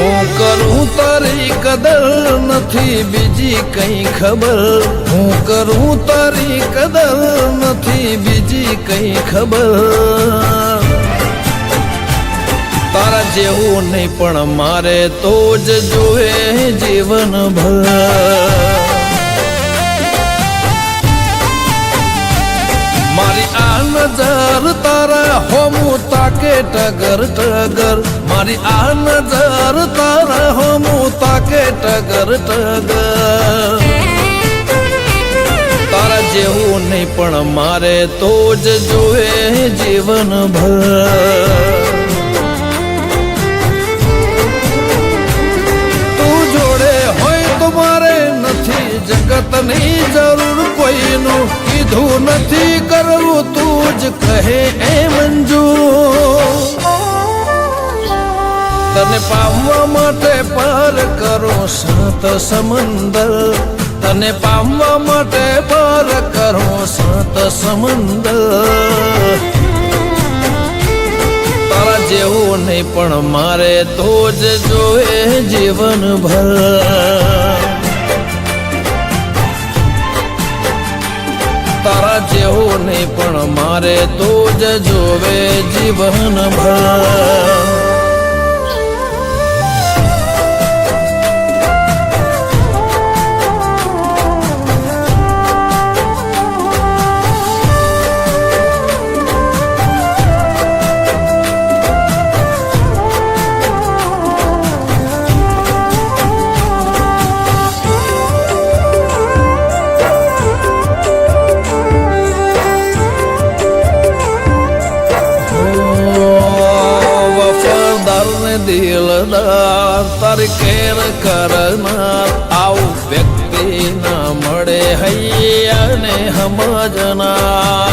હું કરું તારી કદર નથી બીજી કઈ ખબર હું કરું તારી કદર નથી બીજી કઈ ખબર તારા જેવું નહીં પણ મારે તો જ જોવે જીવનભર મારી આ નજર તારા હોમું તાકે ટગર ટગર મારી આ નજર તારા હોમું તાકે ટગર ટગર તારા જેવું નહીં પણ મારે તો જ જોવે જીવનભર જગતની જરૂર કોઈનું કીધું નથી કરવું તું જ કહે એ મંજૂર તને પામવા માટે પાર કરો સાત સમંદર તને પામવા માટે પાર કરો સાત સમંદર તારા જેવું નહીં પણ મારે તો જ જોવે જીવનભર તારા જેવું નહીં પણ મારે તો જ જોવે જીવનભર દિલદાર તારી કેર કરનાર આવું વ્યક્તિ ના મળે હૈયાને સમજનાર